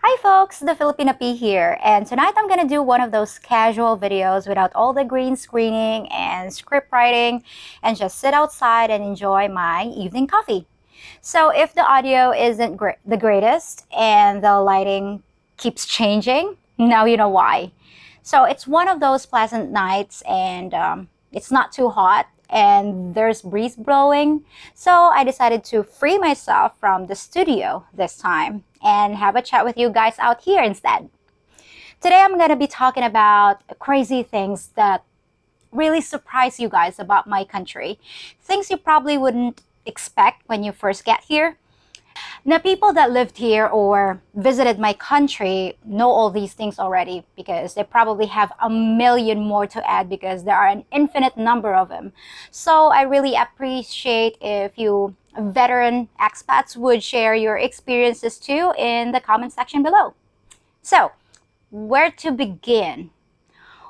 Hi folks, the Filipina P here, and tonight I'm gonna do one of those casual videos without all the green screening and script writing and just sit outside and enjoy my evening coffee. So if the audio isn't the greatest and the lighting keeps changing, now you know why. So it's one of those pleasant nights and it's not too hot and there's breeze blowing. So I decided to free myself from the studio this time and have a chat with you guys out here instead. Today I'm going to be talking about crazy things that really surprise you guys about my country. Things you probably wouldn't expect when you first get here. Now, people that lived here or visited my country know all these things already because they probably have a million more to add because there are an infinite number of them. So I really appreciate if you veteran expats would share your experiences too in the comment section below. So, where to begin?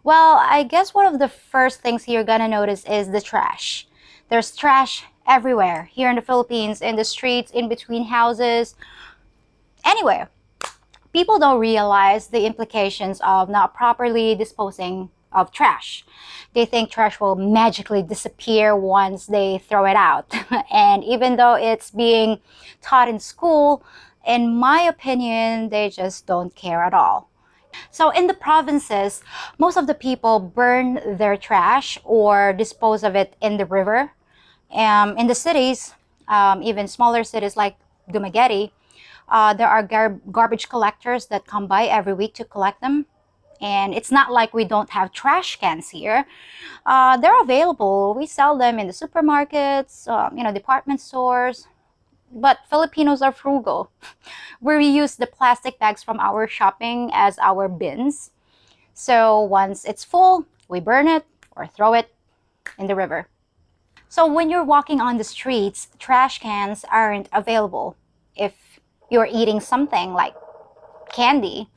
Well, I guess one of the first things you're gonna notice is the trash. There's trash everywhere here in the Philippines, in the streets, in between houses, anywhere. People don't realize the implications of not properly disposing of trash. They think trash will magically disappear once they throw it out. And even though it's being taught in school, in my opinion, they just don't care at all. So in the provinces, most of the people burn their trash or dispose of it in the river. In the cities, even smaller cities like Dumaguete, there are garbage collectors that come by every week to collect them. And it's not like we don't have trash cans here. They're available. We sell them in the supermarkets, department stores. But Filipinos are frugal. We reuse the plastic bags from our shopping as our bins. So once it's full, we burn it or throw it in the river. So when you're walking on the streets, trash cans aren't available. If you're eating something like candy,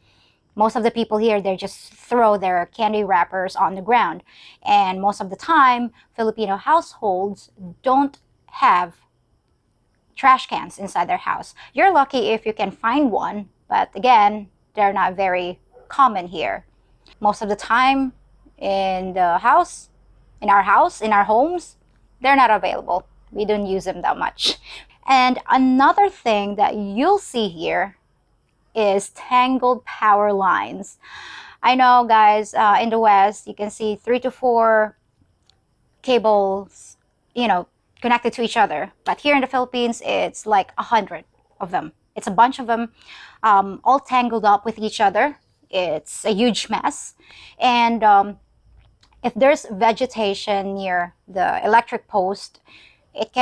most of the people here, they just throw their candy wrappers on the ground. And most of the time, Filipino households don't have trash cans inside their house. You're lucky if you can find one, but again, they're not very common here. Most of the time, in our homes, they're not available. We don't use them that much. And another thing that you'll see here is tangled power lines. I know, guys, in the West, you can see 3 to 4 cables, connected to each other. But here in the Philippines, it's like 100 of them. It's a bunch of them, all tangled up with each other. It's a huge mess. And if there's vegetation near the electric post, it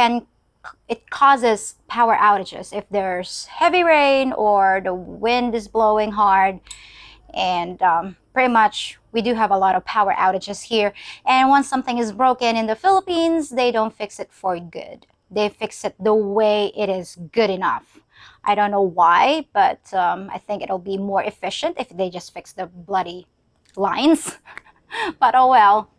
causes power outages if there's heavy rain or the wind is blowing hard. And pretty much we do have a lot of power outages here. And once something is broken in the Philippines, they don't fix it for good. They fix it the way it is good enough. I don't know why, but I think it'll be more efficient if they just fix the bloody lines. But oh well.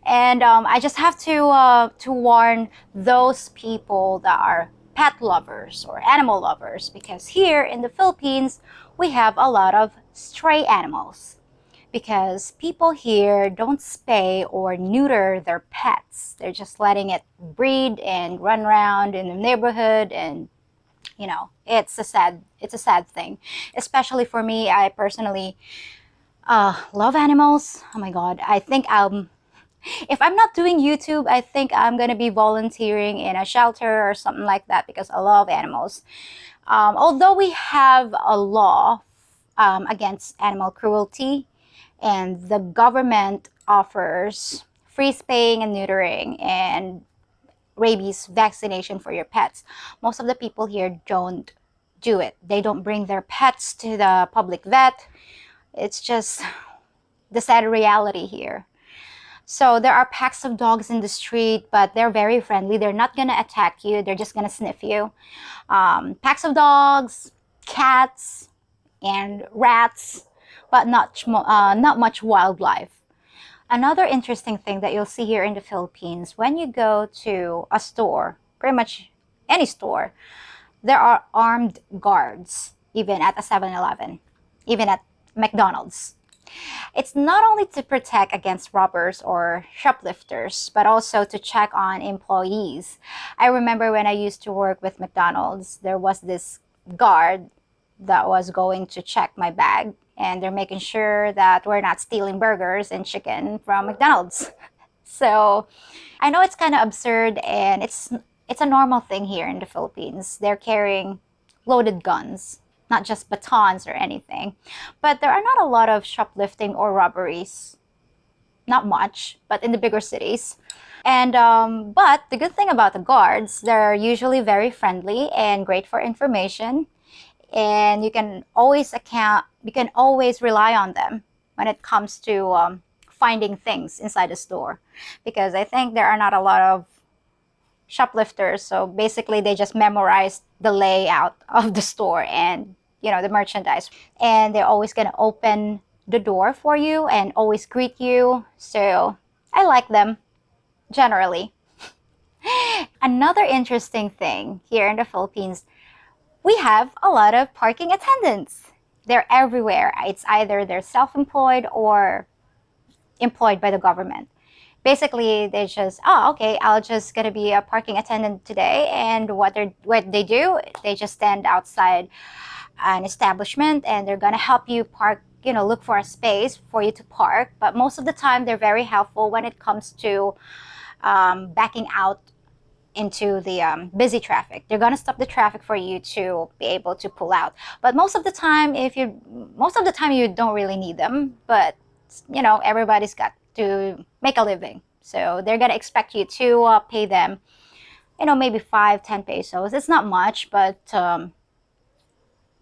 And I just have to warn those people that are pet lovers or animal lovers, because here in the Philippines, we have a lot of stray animals. Because people here don't spay or neuter their pets. They're just letting it breed and run around in the neighborhood, and it's a sad thing. Especially for me, I personally love animals. Oh my god, I think if I'm not doing YouTube, I think I'm gonna be volunteering in a shelter or something like that because I love animals. Although we have a law against animal cruelty, and the government offers free spaying and neutering and rabies vaccination for your pets, most of the people here don't do it. They don't bring their pets to the public vet. It's just the sad reality here. So there are packs of dogs in the street, but they're very friendly. They're not gonna attack you. They're just gonna sniff you. Packs of dogs, cats, and rats, but not much wildlife. Another interesting thing that you'll see here in the Philippines, when you go to a store, pretty much any store, there are armed guards even at a 7-Eleven, even at McDonald's. It's not only to protect against robbers or shoplifters, but also to check on employees. I remember when I used to work with McDonald's, there was this guard that was going to check my bag, and they're making sure that we're not stealing burgers and chicken from McDonald's. So I know it's kind of absurd, and it's a normal thing here in the Philippines. They're carrying loaded guns, not just batons or anything. But there are not a lot of shoplifting or robberies. Not much, but in the bigger cities. And but the good thing about the guards, they're usually very friendly and great for information. And you can always rely on them when it comes to finding things inside the store, because I think there are not a lot of shoplifters. So basically they just memorize the layout of the store and, you know, the merchandise, and they're always going to open the door for you and always greet you. So I like them generally. Another interesting thing here in the Philippines, we have a lot of parking attendants. They're everywhere. It's either they're self-employed or employed by the government. Basically, they just, oh, okay, I'll just gonna be a parking attendant today. And what they do, they just stand outside an establishment and they're gonna help you park, you know, look for a space for you to park. But most of the time, they're very helpful when it comes to backing out into the busy traffic. They're gonna stop the traffic for you to be able to pull out. But most of the time, you don't really need them. But you know, everybody's got to make a living, so they're gonna expect you to pay them, you know, maybe 5-10 pesos. It's not much, but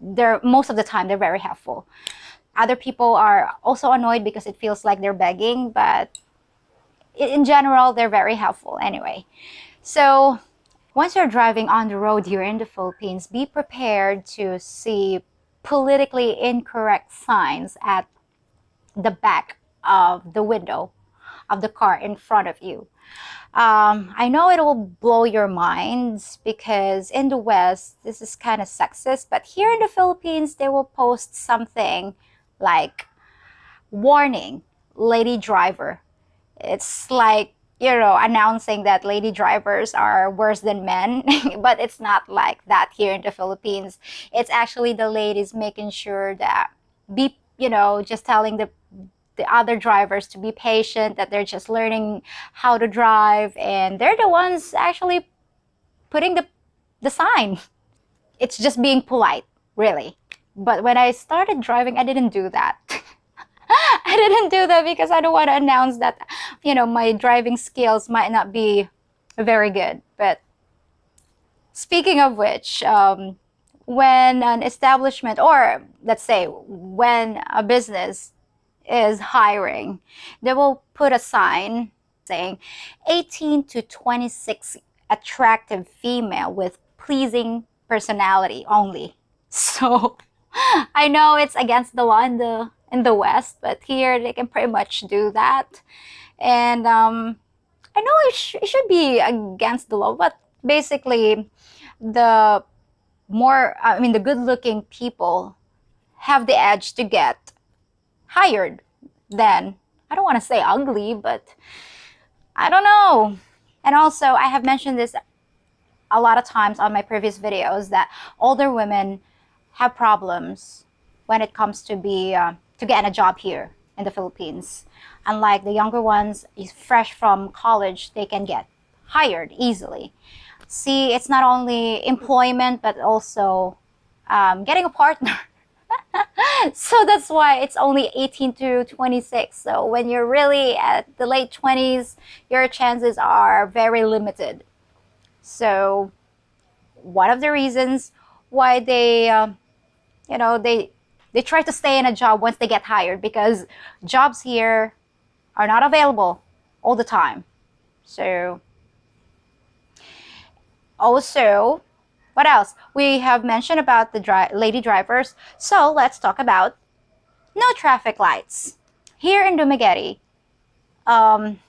they're most of the time they're very helpful. Other people are also annoyed because it feels like they're begging, but in general they're very helpful anyway. So once you're driving on the road here in the Philippines, be prepared to see politically incorrect signs at the back of the window of the car in front of you. I know it will blow your minds because in the West, this is kind of sexist, but here in the Philippines, they will post something like, warning, lady driver. It's like, you know, announcing that lady drivers are worse than men, but it's not like that here in the Philippines. It's actually the ladies making sure that just telling the other drivers to be patient, that they're just learning how to drive, and they're the ones actually putting the sign. It's just being polite, really. But when I started driving, I didn't do that. I didn't do that because I don't want to announce that, you know, my driving skills might not be very good. But speaking of which, when an establishment, or let's say when a business is hiring, they will put a sign saying 18 to 26 attractive female with pleasing personality only. So I know it's against the law in the West, but here they can pretty much do that. And I know it should be against the law, but basically the good-looking people have the edge to get hired than, I don't want to say ugly, but I don't know. And also, I have mentioned this a lot of times on my previous videos, that older women have problems when it comes to get a job here in the Philippines. Unlike the younger ones, fresh from college, they can get hired easily. See, it's not only employment, but also getting a partner. So that's why it's only 18 to 26. So when you're really at the late 20s, your chances are very limited. So one of the reasons why they try to stay in a job once they get hired, because jobs here are not available all the time. So also, what else? We have mentioned about the lady drivers. So let's talk about no traffic lights. Here in Dumaguete,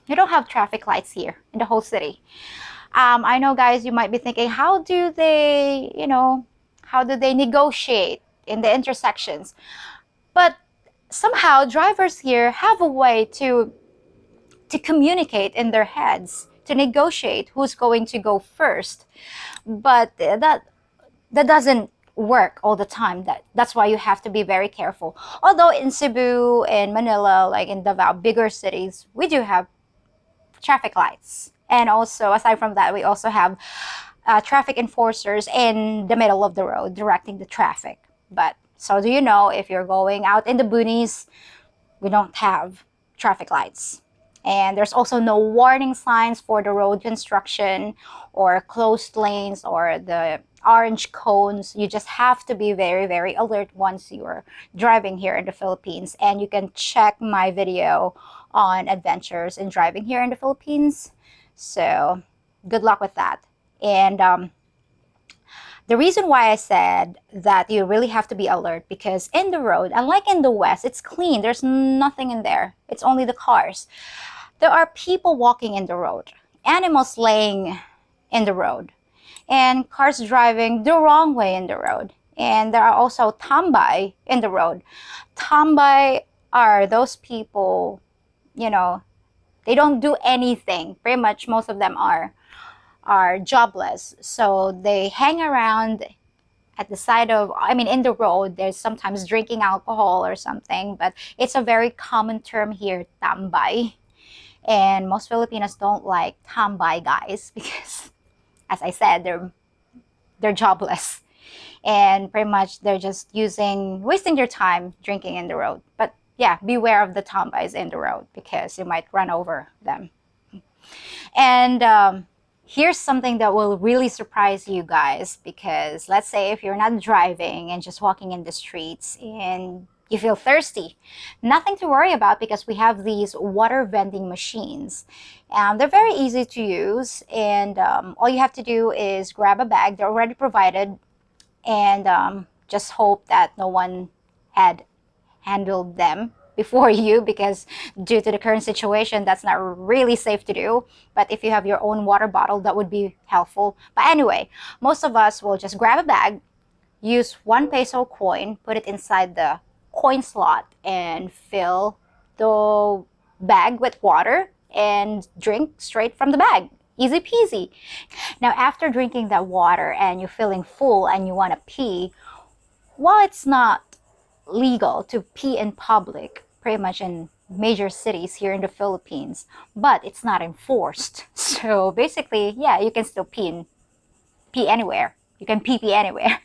you don't have traffic lights here in the whole city. I know, guys, you might be thinking, how do they negotiate in the intersections. But somehow drivers here have a way to communicate in their heads, to negotiate who's going to go first. But that doesn't work all the time. That's why you have to be very careful. Although in Cebu and Manila, like in Davao, bigger cities, we do have traffic lights. And also, aside from that, we also have traffic enforcers in the middle of the road directing the traffic. But so do you know, if you're going out in the boonies, we don't have traffic lights. And there's also no warning signs for the road construction or closed lanes or the orange cones. You just have to be very, very alert once you're driving here in the Philippines. And you can check my video on adventures in driving here in the Philippines. So good luck with that. And the reason why I said that you really have to be alert, because in the road, unlike in the West, it's clean. There's nothing in there. It's only the cars. There are people walking in the road, animals laying in the road, and cars driving the wrong way in the road. And there are also Tombi in the road. Tombi are those people, you know, they don't do anything. Pretty much most of them are jobless. So they hang around at the side of, in the road. There's sometimes drinking alcohol or something, but it's a very common term here, tambay. And most Filipinos don't like tambay guys because, as I said, they're jobless. And pretty much they're just wasting their time drinking in the road. But yeah, beware of the tambays in the road because you might run over them. And here's something that will really surprise you guys, because let's say if you're not driving and just walking in the streets and you feel thirsty, nothing to worry about because we have these water vending machines. They're very easy to use, and all you have to do is grab a bag. They're already provided, and just hope that no one had handled them before you, because due to the current situation, that's not really safe to do. But if you have your own water bottle, that would be helpful. But anyway, most of us will just grab a bag, use 1 peso coin, put it inside the coin slot, and fill the bag with water and drink straight from the bag. Easy peasy. Now, after drinking that water and you're feeling full and you want to pee, while it's not legal to pee in public pretty much in major cities here in the Philippines, but it's not enforced. So basically, yeah, you can still pee anywhere. You can pee anywhere.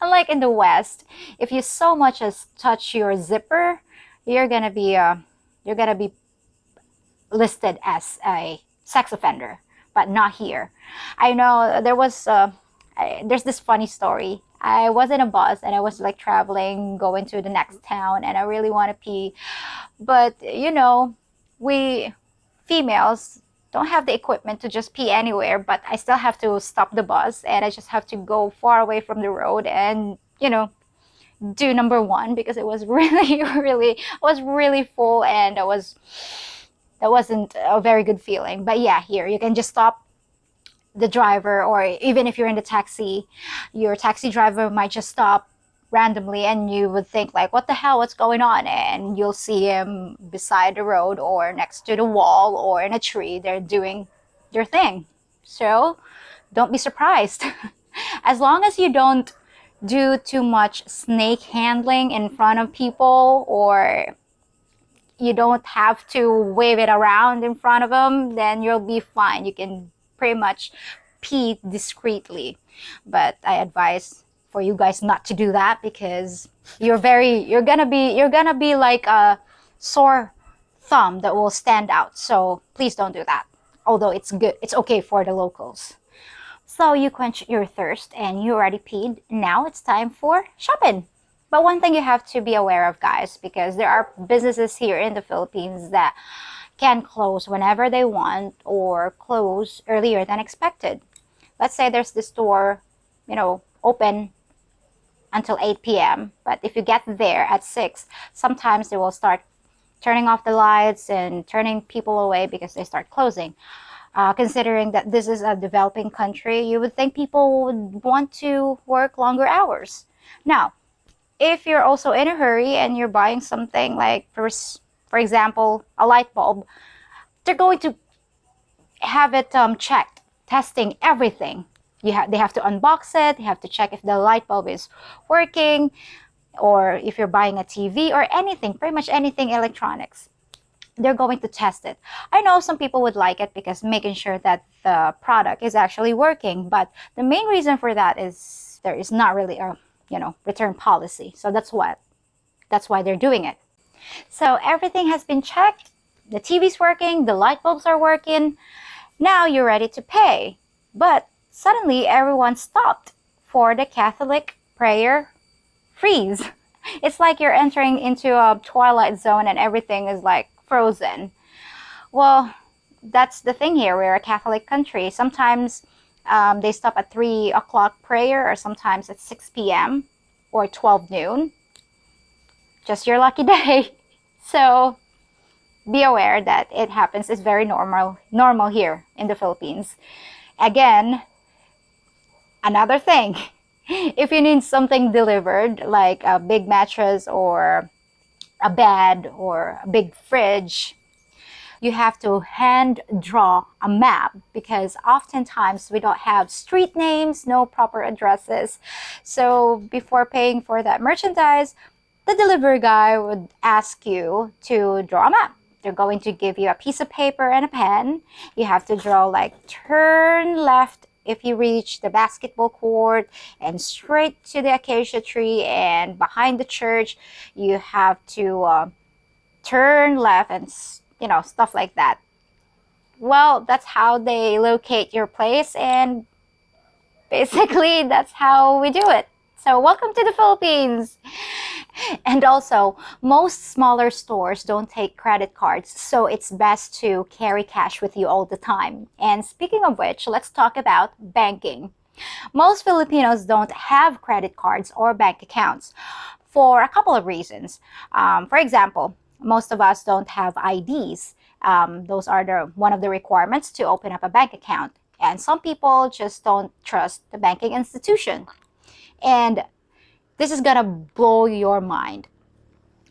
Unlike in the West, if you so much as touch your zipper, you're gonna be listed as a sex offender. But not here. I know there's this funny story. I was in a bus and I was like traveling, going to the next town, and I really want to pee. But we females don't have the equipment to just pee anywhere, but I still have to stop the bus and I just have to go far away from the road and, do number one, because it was really full, and that wasn't a very good feeling. But yeah, here you can just stop the driver, or even if you're in the taxi, your taxi driver might just stop randomly and you would think like, what the hell, what's going on? And you'll see him beside the road or next to the wall or in a tree. They're doing their thing. So don't be surprised. As long as you don't do too much snake handling in front of people, or you don't have to wave it around in front of them, then you'll be fine. You can pretty much pee discreetly. But I advise for you guys not to do that, because you're gonna be like a sore thumb that will stand out. So please don't do that. Although it's okay for the locals. So you quench your thirst and you already peed. Now it's time for shopping. But one thing you have to be aware of, guys, because there are businesses here in the Philippines that can close whenever they want or close earlier than expected. Let's say there's the store, open until 8 p.m. But if you get there at 6, sometimes they will start turning off the lights and turning people away because they start closing. Considering that this is a developing country, you would think people would want to work longer hours. Now, if you're also in a hurry and you're buying something like, for example, a light bulb, they're going to have it checked, testing everything. They have to unbox it, they have to check if the light bulb is working, or if you're buying a TV or anything, pretty much anything electronics, they're going to test it. I know some people would like it because making sure that the product is actually working, but the main reason for that is there is not really a return policy. So that's why they're doing it. So everything has been checked, the TV's working, the light bulbs are working. Now you're ready to pay. But suddenly everyone stopped for the Catholic prayer freeze. It's like you're entering into a twilight zone and everything is like frozen. Well, that's the thing here. We're a Catholic country. Sometimes they stop at 3 o'clock prayer, or sometimes at 6 p.m. or 12 noon. Just your lucky day. So be aware that it happens. It's very normal here in the Philippines. Again, another thing. If you need something delivered, like a big mattress or a bed or a big fridge, you have to hand draw a map, because oftentimes we don't have street names, no proper addresses. So before paying for that merchandise, the delivery guy would ask you to draw a map. They're going to give you a piece of paper and a pen. You have to draw like turn left if you reach the basketball court, and straight to the acacia tree, and behind the church you have to turn left, and stuff like that. Well, that's how they locate your place, and basically that's how we do it. So welcome to the Philippines. And also, most smaller stores don't take credit cards, so it's best to carry cash with you all the time. And speaking of which, let's talk about banking. Most Filipinos don't have credit cards or bank accounts for a couple of reasons. For example, most of us don't have IDs. Those are one of the requirements to open up a bank account. And some people just don't trust the banking institution. And this is gonna blow your mind.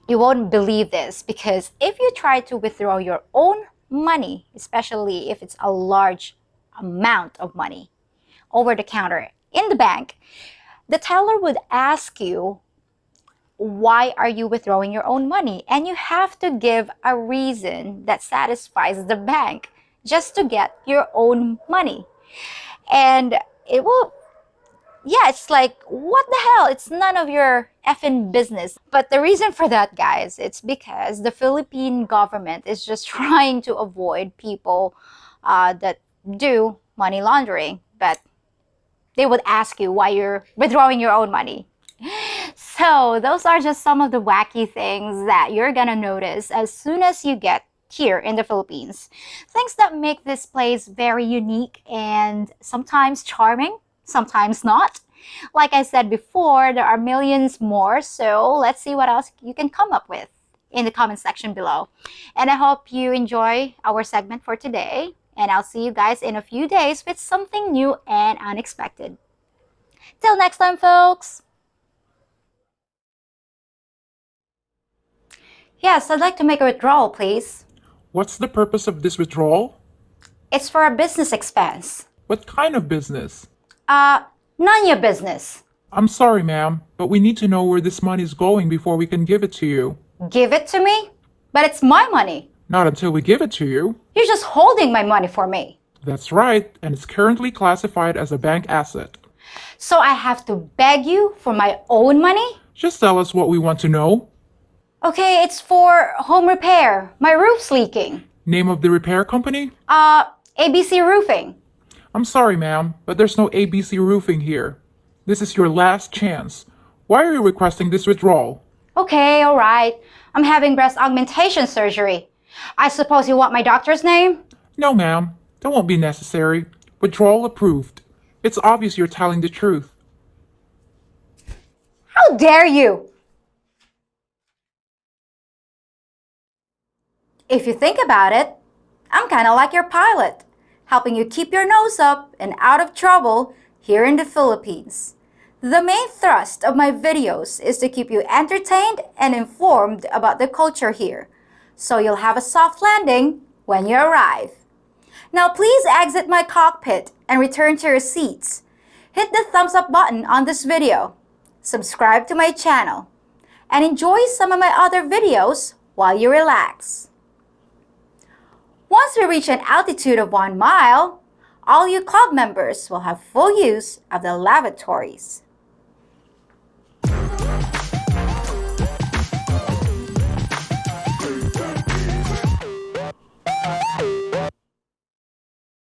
You won't believe this, because if you try to withdraw your own money, especially if it's a large amount of money over the counter in the bank, the teller would ask you, why are you withdrawing your own money? And you have to give a reason that satisfies the bank just to get your own money. And it will, it's like, what the hell? It's none of your effing business. But the reason for that, guys, it's because the Philippine government is just trying to avoid people that do money laundering. But they would ask you why you're withdrawing your own money. So those are just some of the wacky things that you're gonna notice as soon as you get here in the Philippines. Things that make this place very unique and sometimes charming, sometimes not. Like I said before, there are millions more, so let's see what else you can come up with in the comment section below. And I hope you enjoy our segment for today, and I'll see you guys in a few days with something new and unexpected. Till next time, folks! Yes, I'd like to make a withdrawal, please. What's the purpose of this withdrawal? It's for a business expense. What kind of business? None your business. I'm sorry, ma'am, but we need to know where this money is going before we can give it to you. Give it to me? But it's my money. Not until we give it to you. You're just holding my money for me. That's right, and it's currently classified as a bank asset. So I have to beg you for my own money? Just tell us what we want to know. Okay, it's for home repair. My roof's leaking. Name of the repair company? ABC Roofing. I'm sorry, ma'am, but there's no ABC Roofing here. This is your last chance. Why are you requesting this withdrawal? Okay, alright. I'm having breast augmentation surgery. I suppose you want my doctor's name? No, ma'am. That won't be necessary. Withdrawal approved. It's obvious you're telling the truth. How dare you! If you think about it, I'm kind of like your pilot, helping you keep your nose up and out of trouble here in the Philippines. The main thrust of my videos is to keep you entertained and informed about the culture here, so you'll have a soft landing when you arrive. Now please exit my cockpit and return to your seats. Hit the thumbs up button on this video, subscribe to my channel, and enjoy some of my other videos while you relax. Once we reach an altitude of 1 mile, all you club members will have full use of the lavatories.